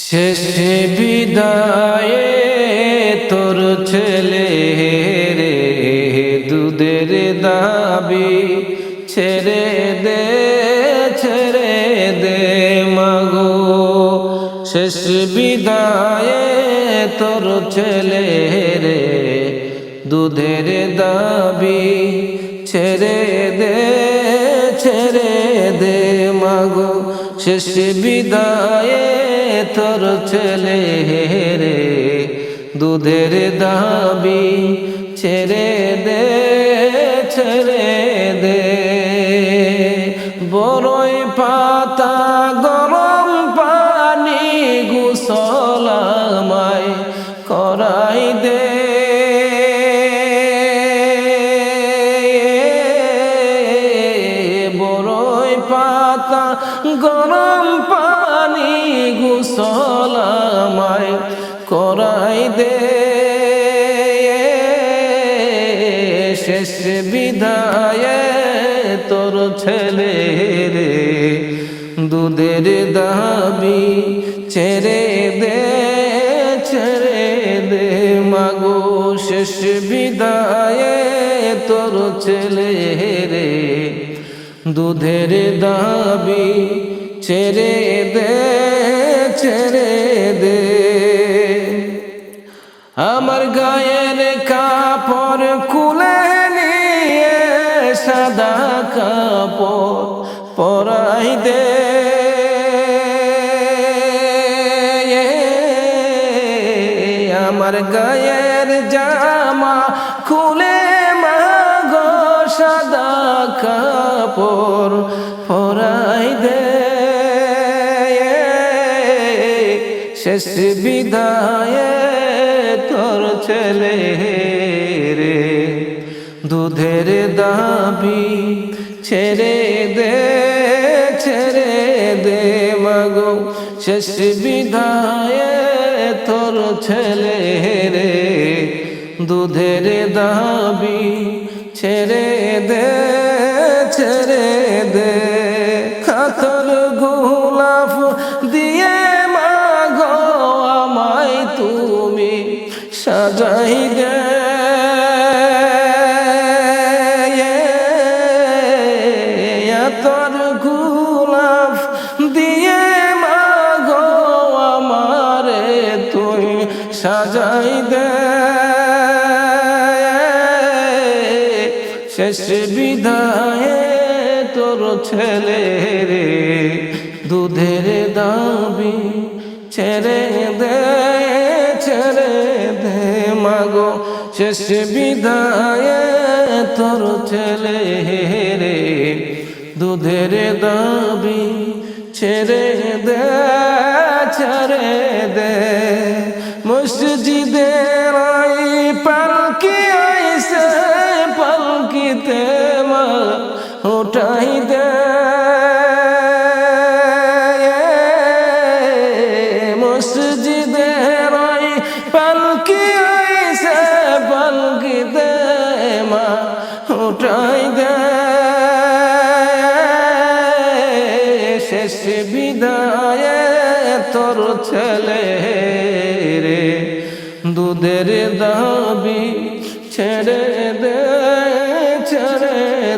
শেষ বিদায়ে তোর ছেলে রে দুধের দাবি ছেড়ে দে মাগো। শেষ বিদায়ে তোর ছেলে রে দুধের দাবি ছেড়ে দে মাগো। শেষ বিদায়ে তোর ছেলে রে দুধের দাবি ছেড়ে দে। বড়ই পাতা গরম পানি গোসল আমায় করাই দে। বড়ই পাতা গরম পানি গোসল আমায় করাই দে। শেষ বিদায়ে তোর ছেলে রে দুধের দাবি ছেড়ে দে মাগো। শেষ বিদায়ে তোর ছেলে রে দুধের দাবি ছেড়ে দে। আমার গায়ের কাপড় খুলে নিয়ে সাদা কাপড় পরাই দে। আমার গায়ের জামা খুলে মাগো সাদা কাপড় পরাই দে। শেষ বিদায়ে তোর ছেলে রে দুধের দাবি ছেড়ে দে মাগো। শেষ বিদায়ে তোর ছেলে রে দুধের দাবি ছেড়ে দে। খাতর গোলাপ দিয়ে মাগো আমায় তুমি সাজাই দে। তোর গোলাপ দিয়ে মাগো আমারে তুই সাজাই দে। শেষ বিদায়ে তোর ছেলে রে দুধের দাবি ছেড়ে দে মাগো। শেষ বিদায়ে তোর ছেলে রে দুধের দাবি ছেড়ে দে। মসজিদের পালকি আইসে পালকিতে মা উঠাই দে। মসজিদের পালকি আইসে পালকিতে মা উঠাই দে। শেষ বিদায়ে তোর ছেলে রে দুধের দাবি ছেড়ে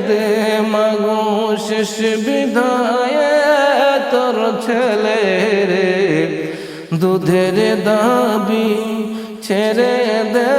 দে মাগো। শেষ বিদায়ে তোর ছেলে রে দুধের দাবি ছেড়ে দে।